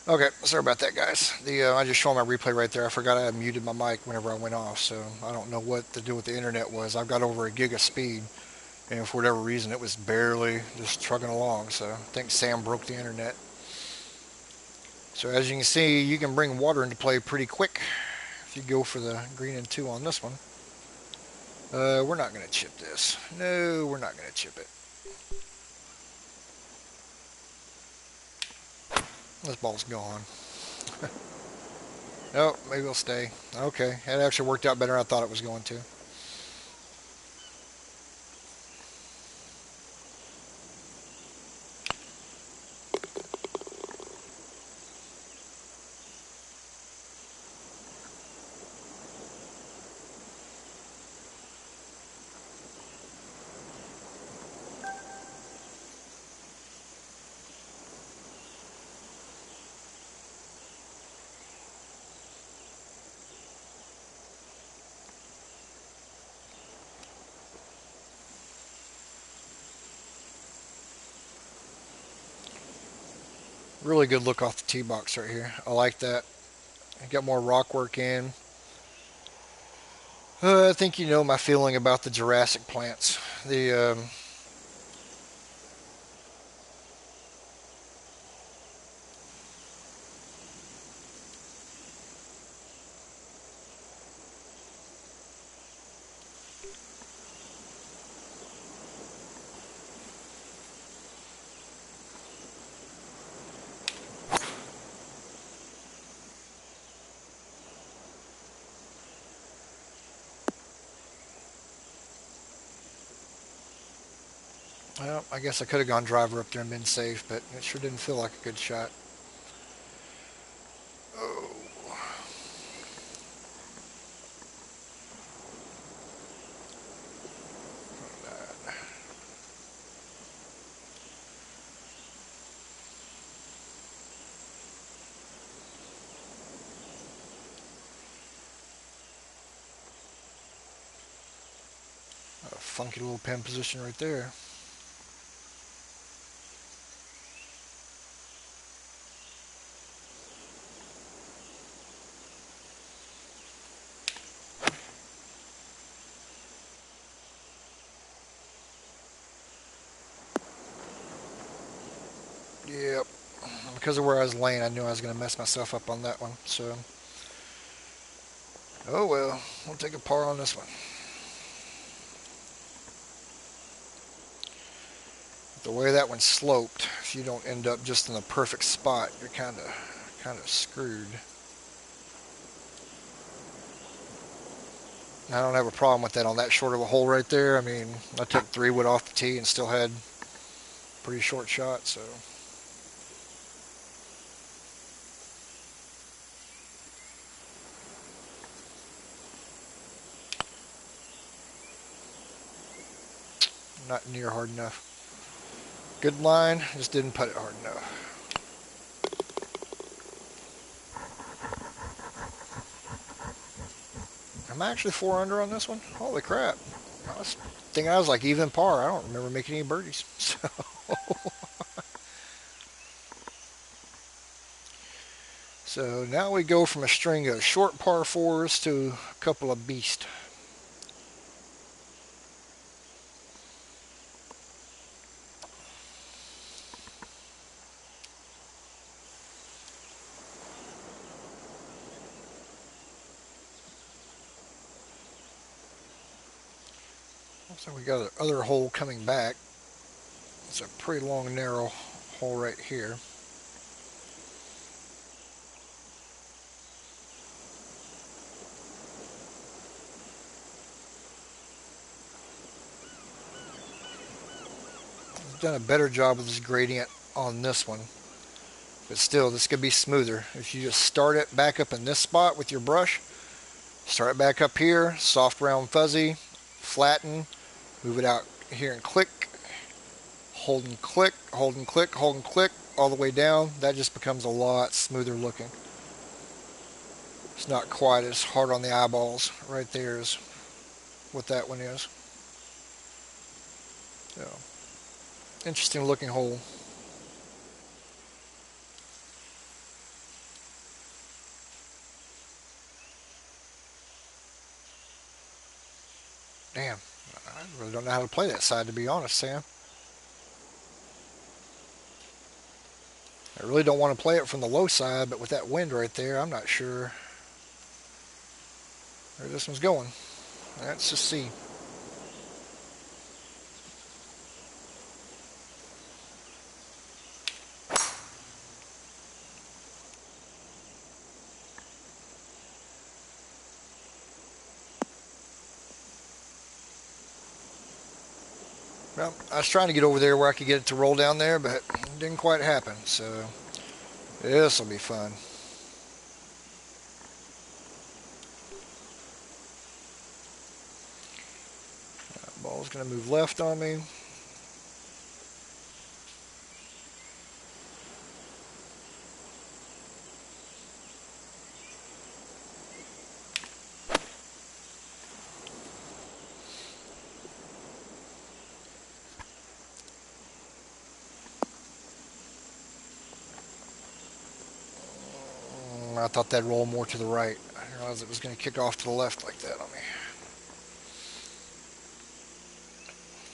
Okay, sorry about that, guys. I just showed my replay right there. I forgot I had muted my mic whenever I went off, so I don't know what to do with the internet was. I've got over a gig of speed, and for whatever reason, it was barely just trucking along. So I think Sam broke the internet. So as you can see, you can bring water into play pretty quick if you go for the green and two on this one. We're not going to chip this. No, we're not going to chip it. This ball's gone. Oh, maybe it'll stay. Okay, it actually worked out better than I thought it was going to. Really good look off the tee box right here. I like that. Got more rock work in. I think you know my feeling about the Jurassic plants. The well, I guess I could have gone driver up there and been safe, but it sure didn't feel like a good shot. Oh, a funky little pin position right there. Yep. Because of where I was laying, I knew I was going to mess myself up on that one. So, oh well, we'll take a par on this one. The way that one sloped, if you don't end up just in the perfect spot, you're kind of screwed. I don't have a problem with that on that short of a hole right there. I mean, I took 3 wood off the tee and still had a pretty short shot, so. Not near hard enough. Good line, just didn't put it hard enough. I'm actually 4 under on this one. Holy crap. I was thinking I was like even par. I don't remember making any birdies. So now we go from a string of short par fours to a couple of beasts. So we got the other hole coming back. It's a pretty long, narrow hole right here. I've done a better job with this gradient on this one. But still, this could be smoother. If you just start it back up in this spot with your brush, start it back up here, soft, round, fuzzy, flatten, move it out here and click, hold and click, hold and click, hold and click, all the way down. That just becomes a lot smoother looking. It's not quite as hard on the eyeballs. Right there is what that one is. So, interesting looking hole. Really don't know how to play that side, to be honest, Sam. I really don't want to play it from the low side, but with that wind right there, I'm not sure where this one's going. Let's just see. Well, I was trying to get over there where I could get it to roll down there, but it didn't quite happen. So this will be fun. Ball's going to move left on me. I thought that'd roll more to the right. I didn't realize it was going to kick off to the left like that on me.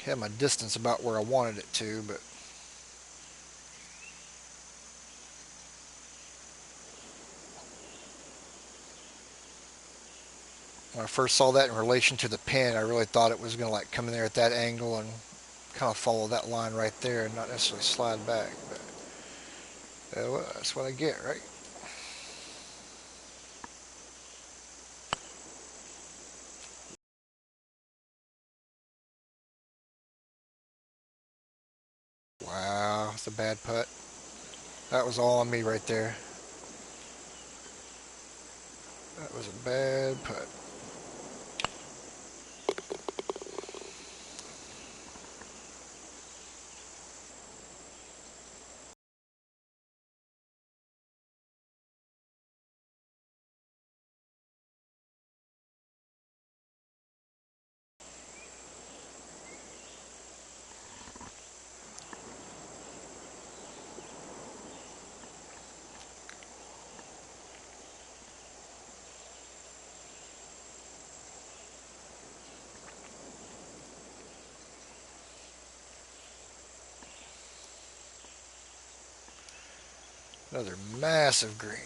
Had my distance about where I wanted it to, but when I first saw that in relation to the pin, I really thought it was going to like come in there at that angle and kind of follow that line right there and not necessarily slide back. But well, that's what I get, right? Wow, it's a bad putt. That was all on me right there. That was a bad putt. Another massive green.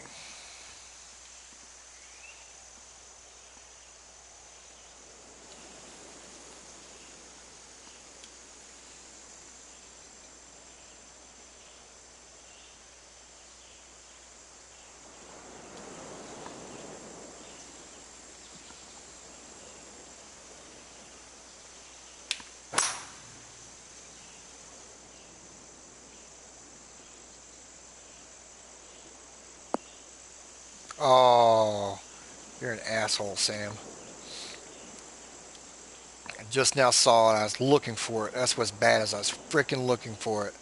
Oh, you're an asshole, Sam. I just now saw it. I was looking for it. That's what's bad is I was freaking looking for it.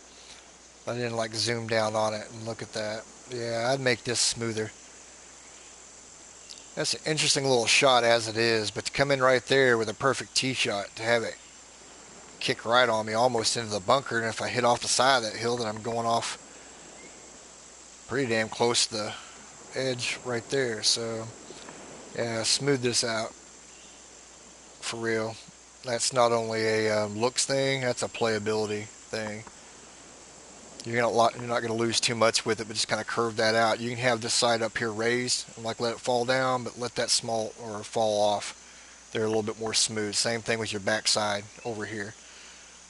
I didn't like zoom down on it and look at that. Yeah, I'd make this smoother. That's an interesting little shot as it is, but to come in right there with a perfect tee shot, to have it kick right on me almost into the bunker, and if I hit off the side of that hill, then I'm going off pretty damn close to the edge right there. So, yeah, smooth this out for real. That's not only a looks thing, that's a playability thing. You're not going to lose too much with it, but just kind of curve that out. You can have this side up here raised and like let it fall down, but let that small or fall off. They're a little bit more smooth. Same thing with your backside over here.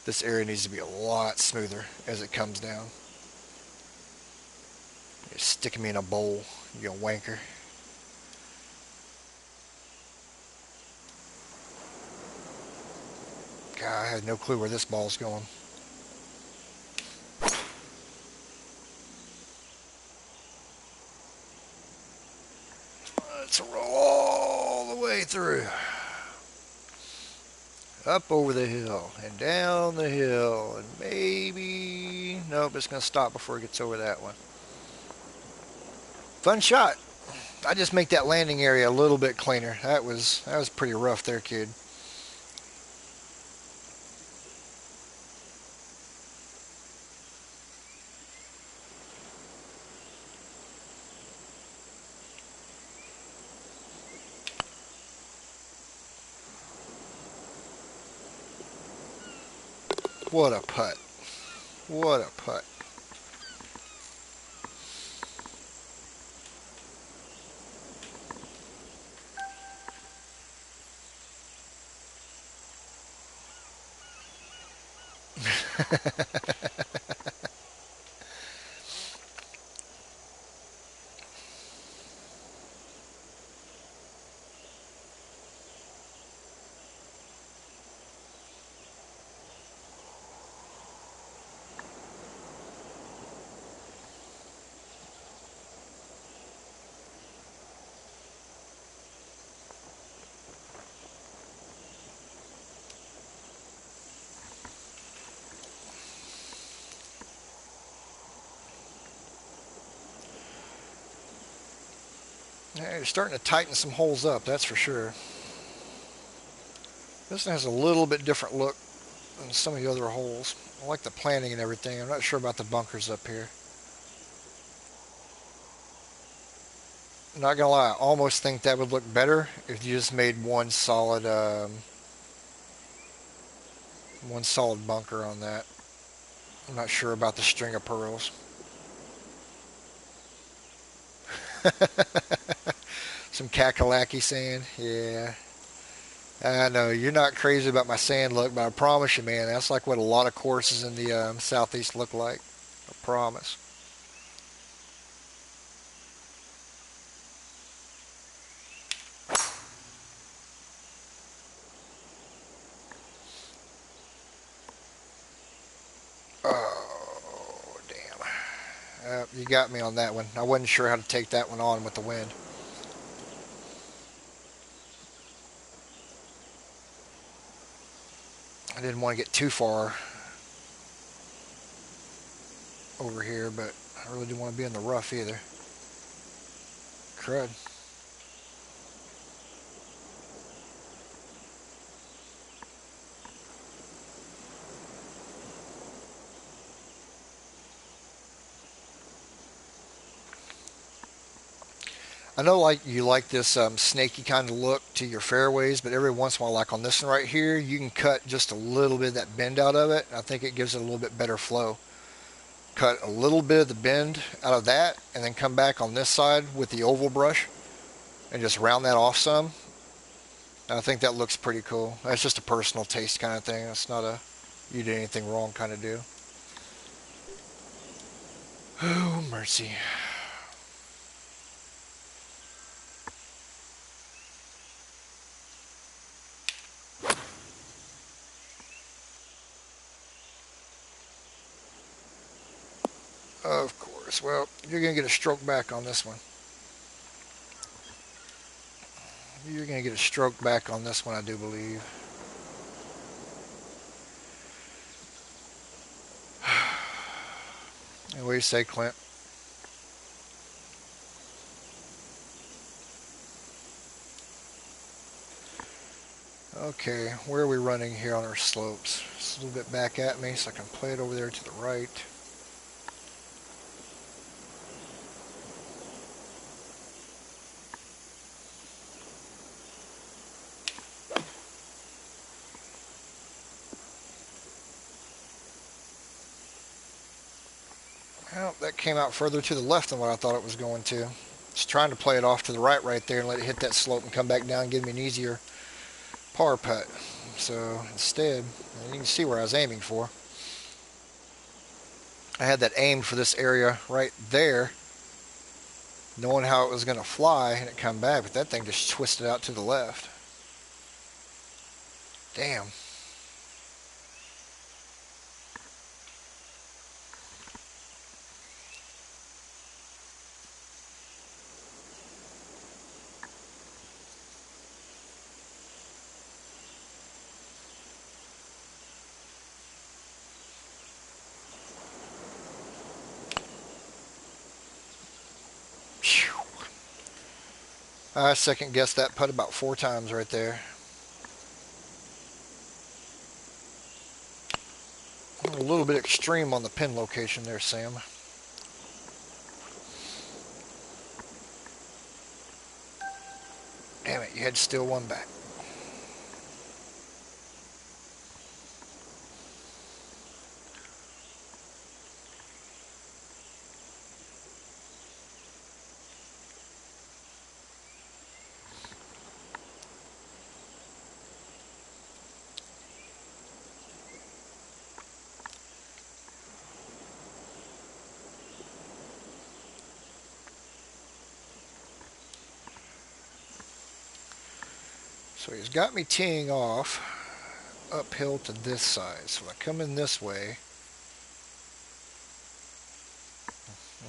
This area needs to be a lot smoother as it comes down. You're sticking me in a bowl, you wanker. God, I had no clue where this ball's going. Let's roll all the way through. Up over the hill and down the hill and maybe... Nope, it's going to stop before it gets over that one. Fun shot. I just make that landing area a little bit cleaner. That was pretty rough there, kid. What a putt. What a putt. Yeah, you're starting to tighten some holes up, that's for sure. This one has a little bit different look than some of the other holes. I like the planting and everything. I'm not sure about the bunkers up here. Not gonna lie, I almost think that would look better if you just made one solid bunker on that. I'm not sure about the string of pearls. Some kakalaki sand, yeah. I know you're not crazy about my sand look, but I promise you, man, that's like what a lot of courses in the southeast look like. I promise. Oh, damn. You got me on that one. I wasn't sure how to take that one on with the wind. I didn't want to get too far over here, but I really didn't want to be in the rough either. Crud. I know like you like this snaky kind of look to your fairways, but every once in a while, like on this one right here, you can cut just a little bit of that bend out of it. I think it gives it a little bit better flow. Cut a little bit of the bend out of that, and then come back on this side with the oval brush and just round that off some. I think that looks pretty cool. That's just a personal taste kind of thing. It's not a you did anything wrong kind of deal. Oh, mercy. Of course. Well, you're going to get a stroke back on this one. You're going to get a stroke back on this one, I do believe. And what do you say, Clint? Okay, where are we running here on our slopes? Just a little bit back at me so I can play it over there to the right. Well, that came out further to the left than what I thought it was going to. Just trying to play it off to the right there and let it hit that slope and come back down and give me an easier par putt. So instead, you can see where I was aiming for. I had that aimed for this area right there, knowing how it was going to fly and it come back, but that thing just twisted out to the left. Damn. I second guessed that putt about 4 times right there. A little bit extreme on the pin location there, Sam. Damn it, you had still one back. So he's got me teeing off uphill to this side. So I come in this way.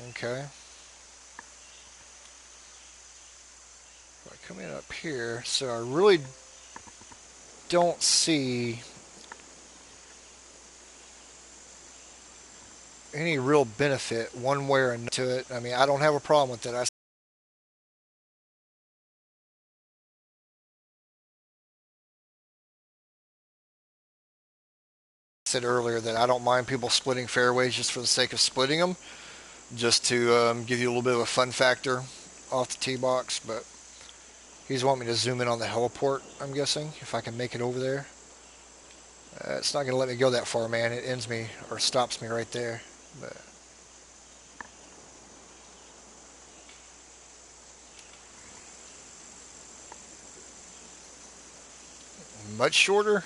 Okay. I come in up here. So I really don't see any real benefit one way or another to it. I mean, I don't have a problem with it. I said earlier that I don't mind people splitting fairways just for the sake of splitting them, just to give you a little bit of a fun factor off the tee box. But he's wanting me to zoom in on the heliport, I'm guessing, if I can make it over there. It's not going to let me go that far, man. It ends me or stops me right there. But much shorter?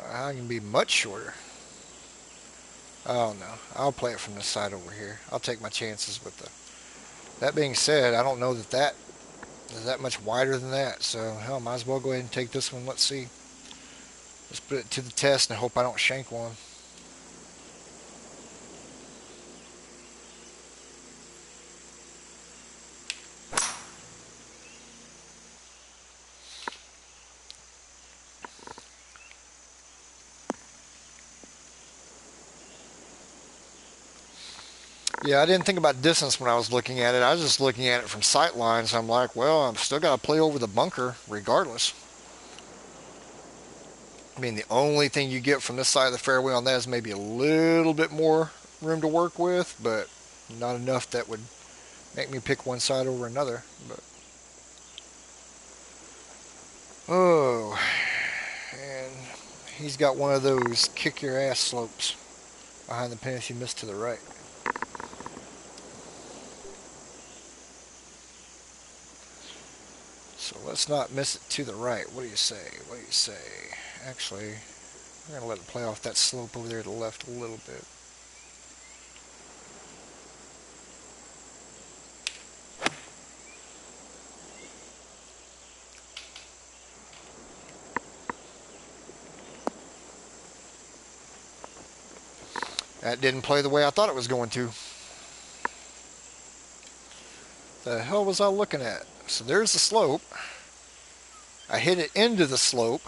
I can be much shorter. Oh no, I'll play it from this side over here. I'll take my chances with the. That being said, I don't know that that is that much wider than that. So hell, might as well go ahead and take this one. Let's see. Let's put it to the test and hope I don't shank one. Yeah, I didn't think about distance when I was looking at it. I was just looking at it from sight lines. I'm like, well, I'm still got to play over the bunker regardless. I mean, the only thing you get from this side of the fairway on that is maybe a little bit more room to work with, but not enough that would make me pick one side over another. But oh, and he's got one of those kick your ass slopes behind the pin if you miss to the right. So let's not miss it to the right. What do you say? What do you say? Actually, we're going to let it play off that slope over there to the left a little bit. That didn't play the way I thought it was going to. The hell was I looking at? So there's the slope. I hit it into the slope.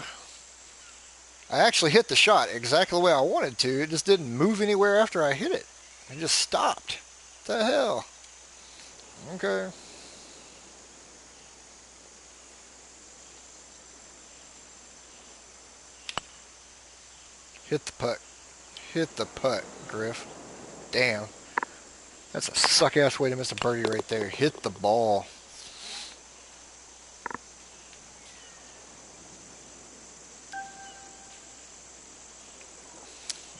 I actually hit the shot exactly the way I wanted to. It just didn't move anywhere after I hit it. It just stopped. What the hell? Okay. Hit the putt. Hit the putt, Griff. Damn. That's a suck-ass way to miss a birdie right there. Hit the ball.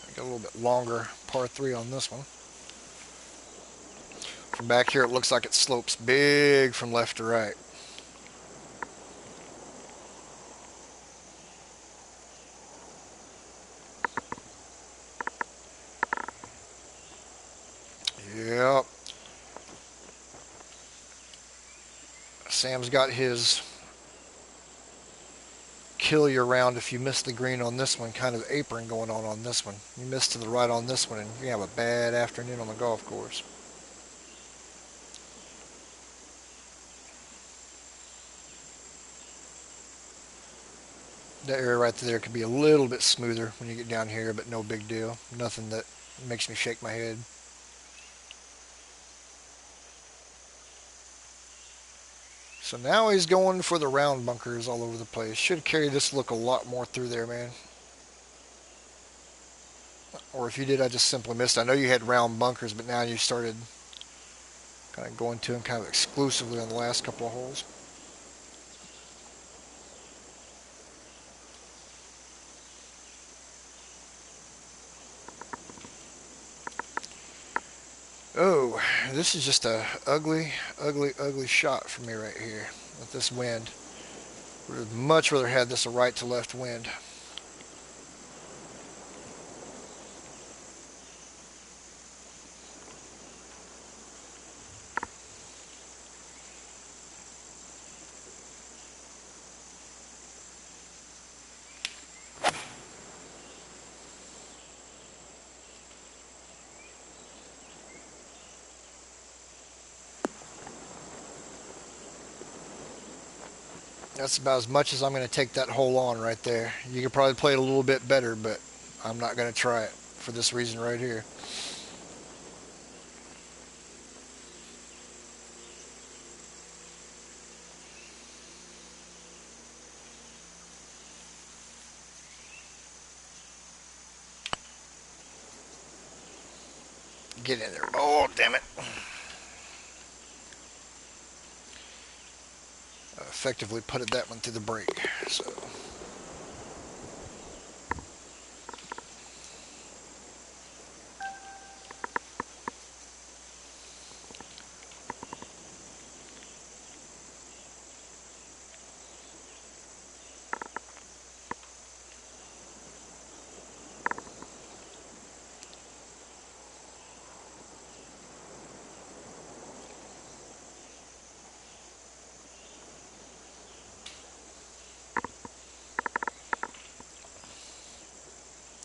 I got a little bit longer par 3 on this one. From back here, it looks like it slopes big from left to right. Yep. Sam's got his kill you around if you miss the green on this one kind of apron going on this one. You miss to the right on this one and you have a bad afternoon on the golf course. That area right there could be a little bit smoother when you get down here, but no big deal. Nothing that makes me shake my head. So now he's going for the round bunkers all over the place. Should carry this look a lot more through there, man. Or if you did, I just simply missed. I know you had round bunkers, but now you started kind of going to them kind of exclusively on the last couple of holes. Oh, this is just a ugly, ugly, ugly shot for me right here with this wind. Would have much rather had this a right to left wind. That's about as much as I'm going to take that hole on right there. You could probably play it a little bit better, but I'm not going to try it for this reason right here. Get in there. Oh, damn it. I effectively putted that one through the brake. So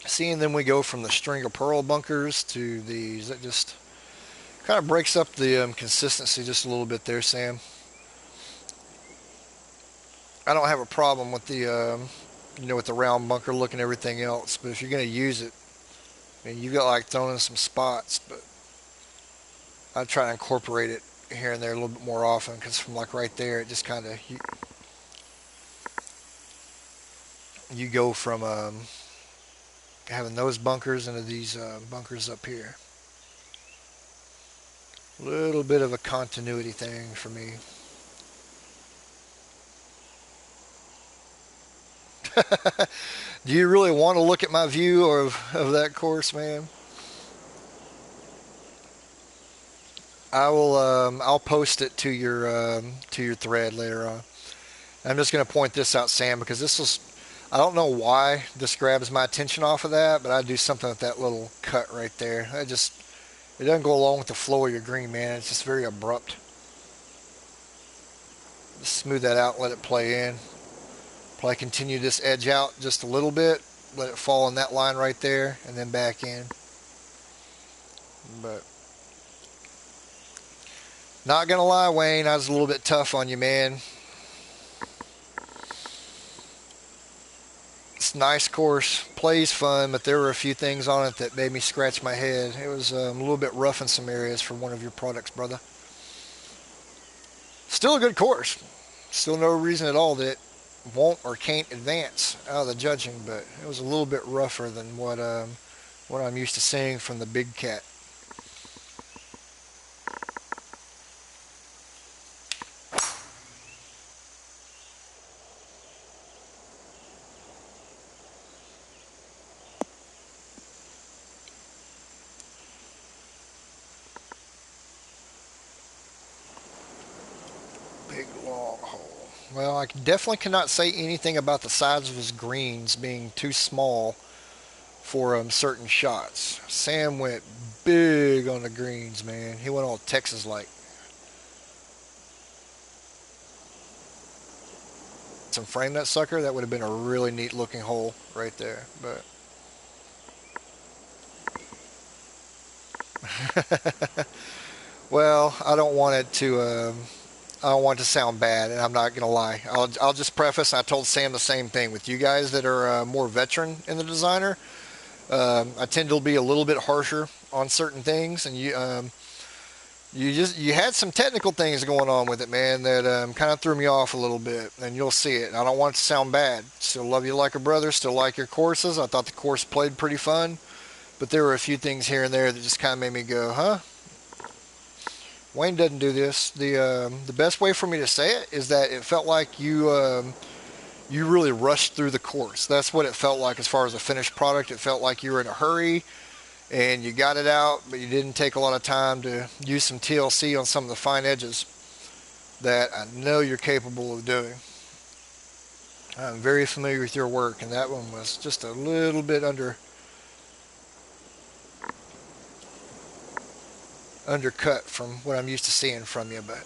see, and then we go from the string of pearl bunkers to these. That just kind of breaks up the consistency just a little bit there, Sam. I don't have a problem with the with the round bunker look and everything else, but if you're going to use it, I mean, you got like thrown in some spots, but I try to incorporate it here and there a little bit more often because from like right there, it just kind of you go from having those bunkers into these bunkers up here. A little bit of a continuity thing for me. Do you really want to look at my view of that course, man? I'll post it to your thread later on. I'm just going to point this out, Sam, because this was I don't know why this grabs my attention off of that, but I do something with that little cut right there. It doesn't go along with the flow of your green, man. It's just very abrupt. Just smooth that out, let it play in. Probably continue this edge out just a little bit, let it fall in that line right there, and then back in. But not gonna lie, Wayne, I was a little bit tough on you, man. It's a nice course, plays fun, but there were a few things on it that made me scratch my head. It was a little bit rough in some areas for one of your products, brother. Still a good course. Still no reason at all that it won't or can't advance out of the judging, but it was a little bit rougher than what I'm used to seeing from the big cat. Big long hole. Well, I definitely cannot say anything about the size of his greens being too small for certain shots. Sam went big on the greens, man. He went all Texas like. Some frame that sucker, that would have been a really neat looking hole right there. But well, I don't want it to sound bad, and I'm not gonna lie. I'll just preface. I told Sam the same thing with you guys that are more veteran in the designer. I tend to be a little bit harsher on certain things, and you had some technical things going on with it, man, that kind of threw me off a little bit, and you'll see it. I don't want it to sound bad. Still love you like a brother. Still like your courses. I thought the course played pretty fun, but there were a few things here and there that just kind of made me go, huh? Wayne doesn't do this. The best way for me to say it is that it felt like you really rushed through the course. That's what it felt like as far as a finished product. It felt like you were in a hurry and you got it out, but you didn't take a lot of time to use some TLC on some of the fine edges that I know you're capable of doing. I'm very familiar with your work, and that one was just a little bit undercut from what I'm used to seeing from you, but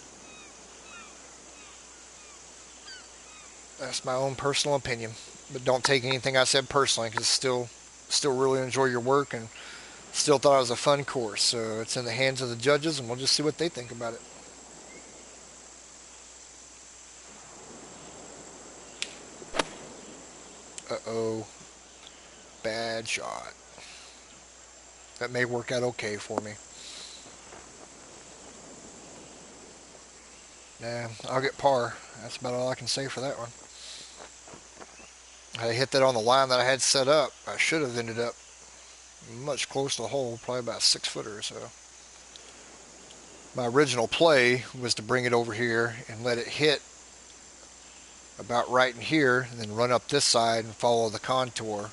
that's my own personal opinion. But don't take anything I said personally, because still really enjoy your work and still thought it was a fun course. So it's in the hands of the judges, and we'll just see what they think about it. bad shot. That may work out okay for me. Yeah, I'll get par. That's about all I can say for that one. Had I hit that on the line that I had set up, I should have ended up much closer to the hole, probably about 6 footer or so. My original play was to bring it over here and let it hit about right in here, and then run up this side and follow the contour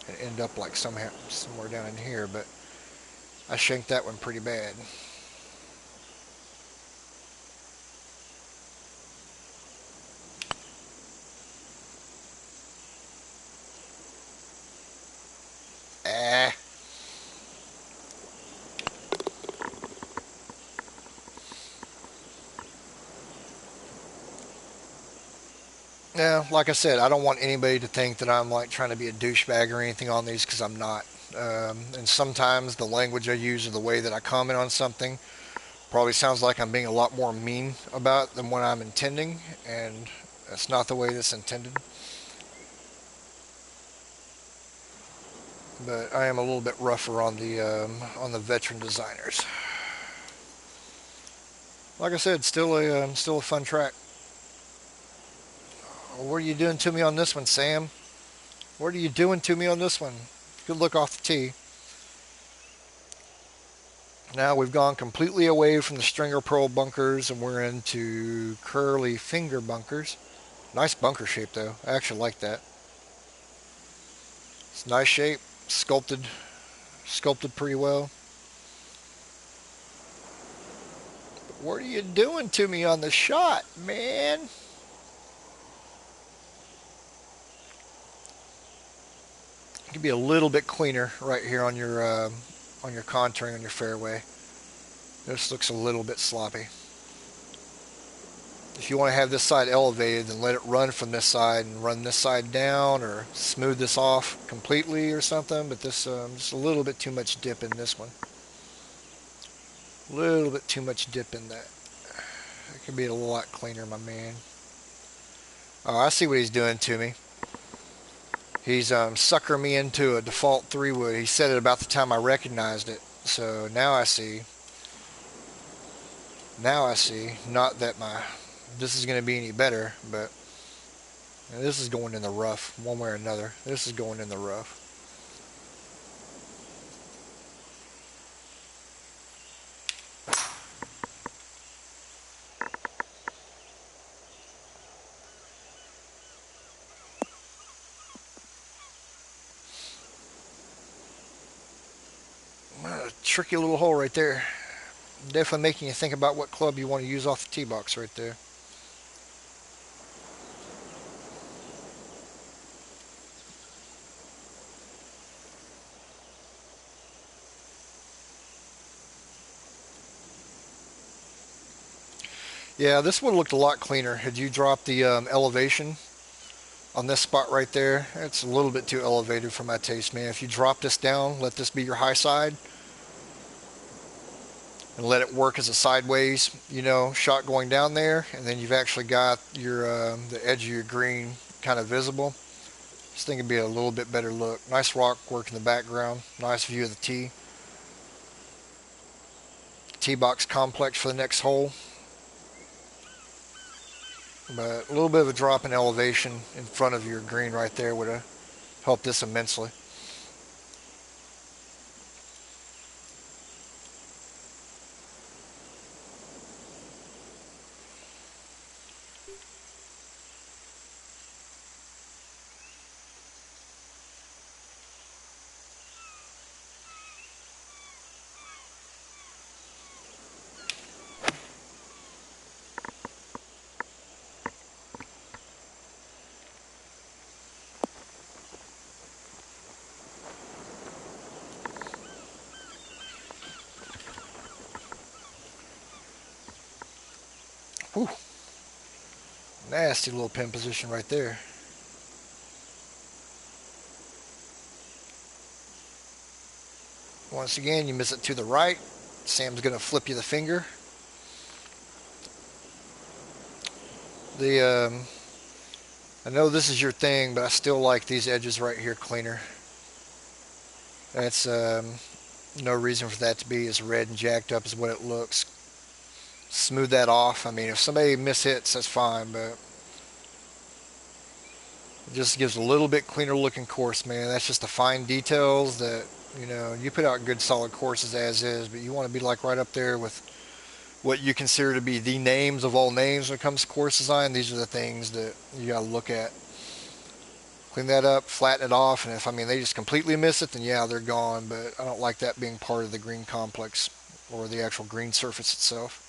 and end up like somewhere down in here, but I shanked that one pretty bad. Ah. Yeah, like I said, I don't want anybody to think that I'm like trying to be a douchebag or anything on these, because I'm not. And sometimes the language I use or the way that I comment on something probably sounds like I'm being a lot more mean about it than what I'm intending, and that's not the way that's intended. But I am a little bit rougher on the veteran designers. Like I said, still a fun track. What are you doing to me on this one, Sam? What are you doing to me on this one? Good look off the tee. Now we've gone completely away from the stringer pearl bunkers and we're into curly finger bunkers. Nice bunker shape though. I actually like that. It's a nice shape, sculpted pretty well. But what are you doing to me on the shot, man? You can be a little bit cleaner right here on your contouring on your fairway. This looks a little bit sloppy. If you want to have this side elevated, then let it run from this side and run this side down, or smooth this off completely or something. But this just a little bit too much dip in this one. A little bit too much dip in that. It could be a lot cleaner, my man. Oh, I see what he's doing to me. He's suckering me into a default 3-wood. He said it about the time I recognized it. So now I see. Now I see. Not that this is going to be any better, but this is going in the rough one way or another. This is going in the rough. Tricky little hole right there. Definitely making you think about what club you want to use off the tee box right there. Yeah, this would have looked a lot cleaner had you dropped the elevation on this spot right there. It's a little bit too elevated for my taste, man. If you drop this down, let this be your high side, and let it work as a sideways, shot going down there, and then you've actually got your the edge of your green kind of visible. This thing would be a little bit better look. Nice rock work in the background. Nice view of the tee. Tee box complex for the next hole. But a little bit of a drop in elevation in front of your green right there would have helped this immensely. Whew. Nasty little pin position right there. Once again, you miss it to the right. Sam's going to flip you the finger. I know this is your thing, but I still like these edges right here cleaner. That's no reason for that to be as red and jacked up as what it looks. Smooth that off. I mean, if somebody mishits, that's fine, but it just gives a little bit cleaner looking course, man. That's just the fine details that, you put out good solid courses as is, but you want to be like right up there with what you consider to be the names of all names when it comes to course design. These are the things that you got to look at. Clean that up, flatten it off, and if they just completely miss it, then yeah, they're gone. But I don't like that being part of the green complex or the actual green surface itself.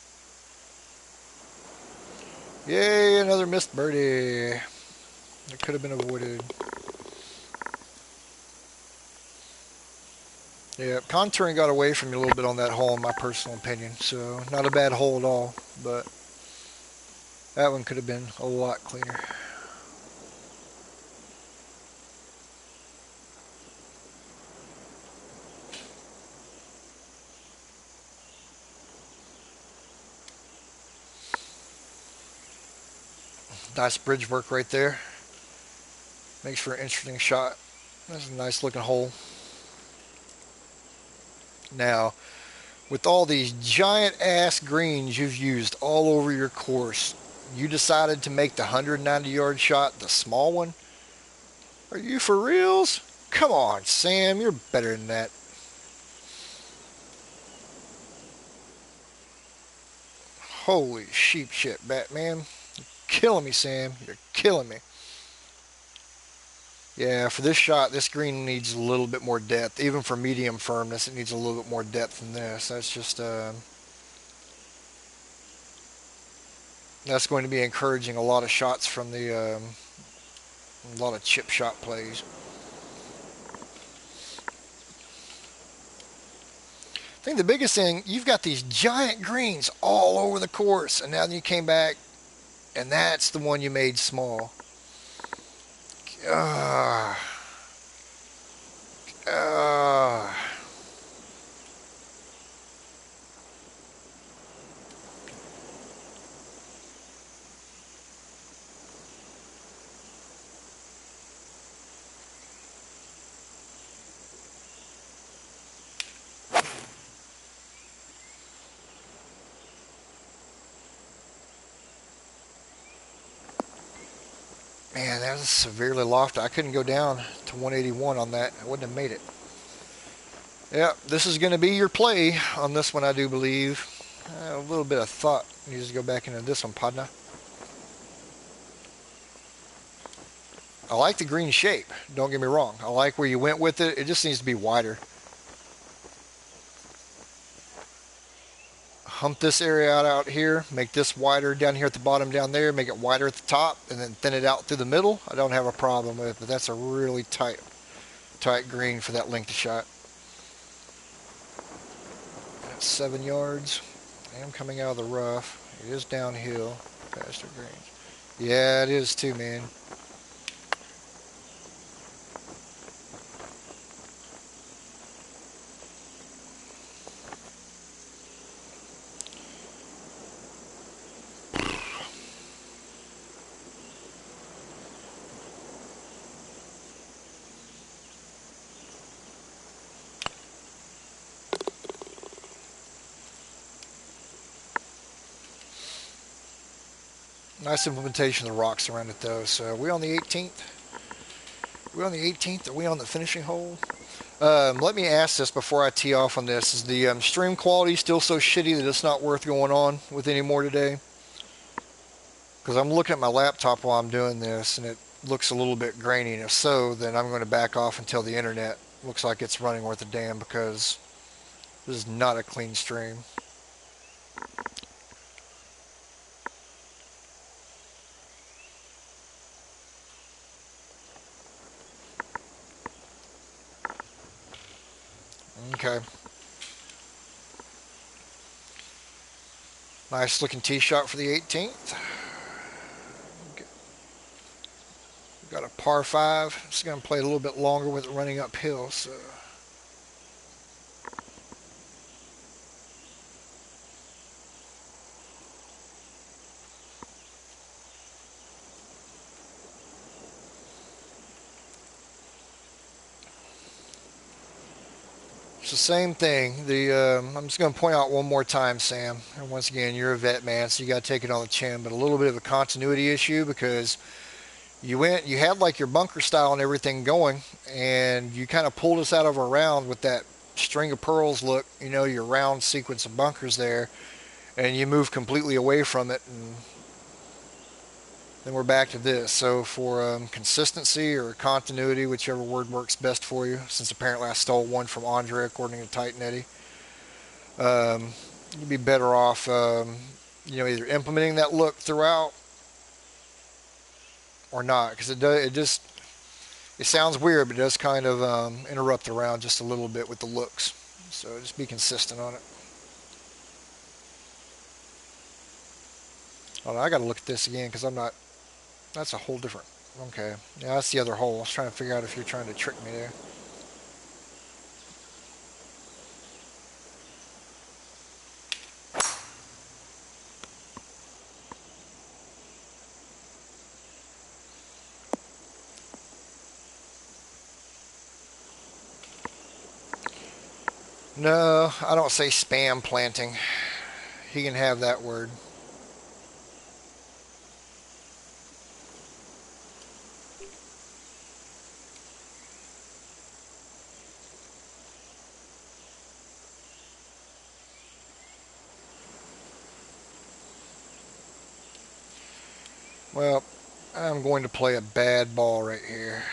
Yay, another missed birdie. It could have been avoided. Yeah, contouring got away from me a little bit on that hole, in my personal opinion. So not a bad hole at all, but that one could have been a lot cleaner. Nice bridge work right there. Makes for an interesting shot. That's a nice looking hole. Now, with all these giant ass greens you've used all over your course, you decided to make the 190-yard shot the small one? Are you for reals? Come on, Sam, you're better than that. Holy sheep shit, Batman. You're killing me, Sam. You're killing me. Yeah, for this shot, this green needs a little bit more depth. Even for medium firmness, it needs a little bit more depth than this. That's going to be encouraging a lot of shots from a lot of chip shot plays. I think the biggest thing, you've got these giant greens all over the course, and now you came back, and that's the one you made small. Ah. Ah. Man, that was severely lofted. I couldn't go down to 181 on that. I wouldn't have made it. Yeah, this is going to be your play on this one, I do believe. A little bit of thought needs to go back into this one, Padna. I like the green shape. Don't get me wrong. I like where you went with it. It just needs to be wider. Hump this area out here. Make this wider down here at the bottom down there. Make it wider at the top, and then thin it out through the middle. I don't have a problem with it, but that's a really tight green for that length of shot. That's 7 yards. I am coming out of the rough. It is downhill. Faster greens. Yeah, it is too, man. Nice implementation of the rocks around it, though. So we on the 18th? We on the 18th? Are we on the finishing hole? Let me ask this before I tee off on this. Is the stream quality still so shitty that it's not worth going on with anymore today? Because I'm looking at my laptop while I'm doing this, and it looks a little bit grainy. And if so, then I'm going to back off until the internet looks like it's running worth a damn, because this is not a clean stream. Okay. Nice looking tee shot for the 18th. Got a par 5. It's going to play a little bit longer with it running uphill, so... the same thing. I'm just going to point out one more time, Sam. And once again, you're a vet, man, so you got to take it on the chin. But a little bit of a continuity issue because you had like your bunker style and everything going, and you kind of pulled us out of a round with that string of pearls look. You know, your round sequence of bunkers there, and you moved completely away from it, and then we're back to this. So for consistency or continuity, whichever word works best for you, since apparently I stole one from Andre according to Titan Eddie, you'd be better off, either implementing that look throughout or not, because it sounds weird, but it does kind of interrupt the round just a little bit with the looks. So just be consistent on it. Oh, I got to look at this again because I'm not. That's a whole different. Okay, yeah, that's the other hole. I was trying to figure out if you're trying to trick me there. No, I don't say spam planting. He can have that word. Well, I'm going to play a bad ball right here.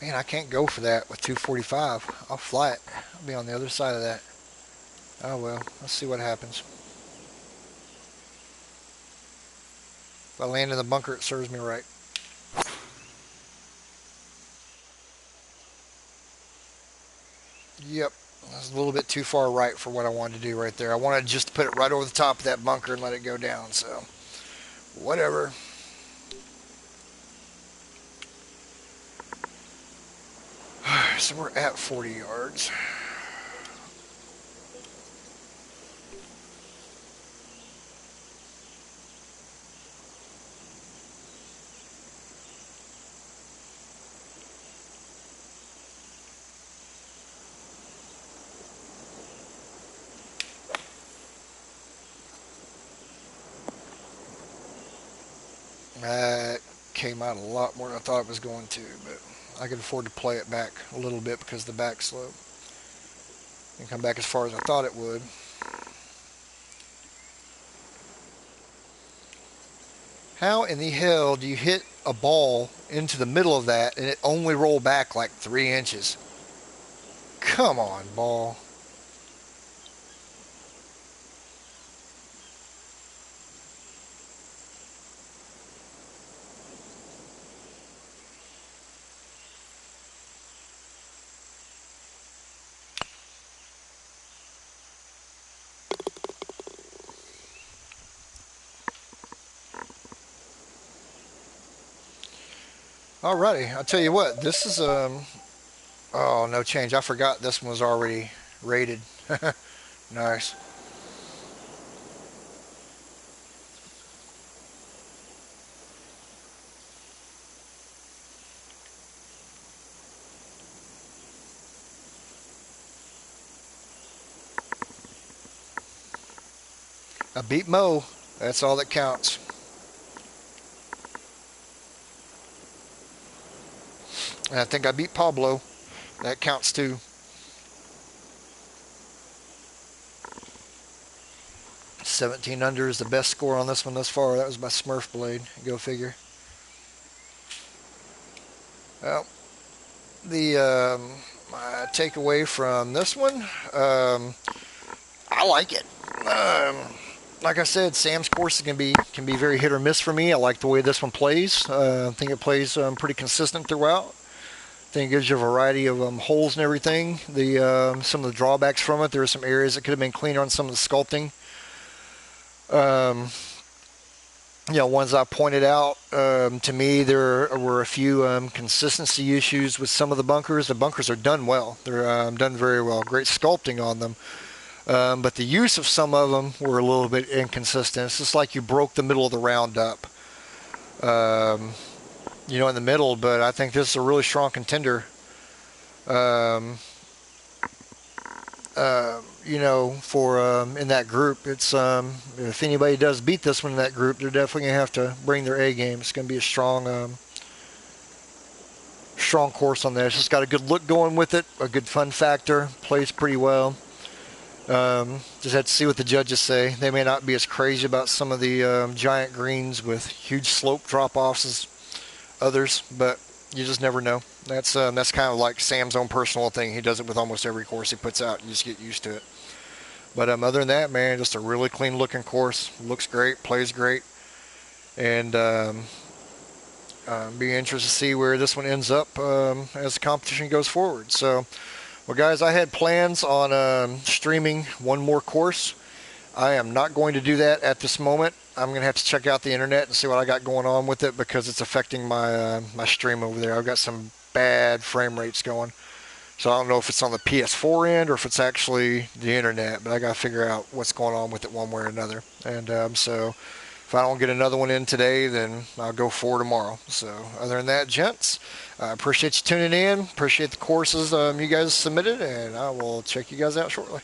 Man, I can't go for that with 245. I'll fly it. I'll be on the other side of that. Oh well, let's see what happens. If I land in the bunker, it serves me right. Yep, that's a little bit too far right for what I wanted to do right there. I wanted just to put it right over the top of that bunker and let it go down, so whatever. So we're at 40 yards. That came out a lot more than I thought it was going to, but I could afford to play it back a little bit because of the back slope. Didn't come back as far as I thought it would. How in the hell do you hit a ball into the middle of that and it only roll back like 3 inches? Come on, ball. Alrighty, I'll tell you what, this is oh, no change. I forgot this one was already rated. Nice. I beat Mo. That's all that counts. And I think I beat Pablo. That counts too. $17 under is the best score on this one thus far. That was my Smurf blade. Go figure. Well, the my takeaway from this one, I like it. Like I said, Sam's course can be very hit or miss for me. I like the way this one plays. I think it plays pretty consistent throughout. I think it gives you a variety of holes and everything. Some of the drawbacks from it, there are some areas that could have been cleaner on some of the sculpting. Ones I pointed out, to me, there were a few consistency issues with some of the bunkers. The bunkers are done well. They're done very well. Great sculpting on them. But the use of some of them were a little bit inconsistent. It's just like you broke the middle of the round up. in the middle, but I think this is a really strong contender. Um, for in that group, it's if anybody does beat this one in that group, they're definitely gonna have to bring their A game. It's gonna be a strong course on there. It's just got a good look going with it, a good fun factor, plays pretty well. Just have to see what the judges say. They may not be as crazy about some of the giant greens with huge slope drop-offs as others, but you just never know. That's kind of like Sam's own personal thing. He does it with almost every course he puts out. You just get used to it. But other than that, man, just a really clean-looking course. Looks great, plays great, and be interested to see where this one ends up as the competition goes forward. So, well, guys, I had plans on streaming one more course. I am not going to do that at this moment. I'm going to have to check out the internet and see what I got going on with it because it's affecting my my stream over there. I've got some bad frame rates going. So I don't know if it's on the PS4 end or if it's actually the internet, but I got to figure out what's going on with it one way or another. And so if I don't get another one in today, then I'll go for tomorrow. So other than that, gents, I appreciate you tuning in. Appreciate the courses you guys submitted, and I will check you guys out shortly.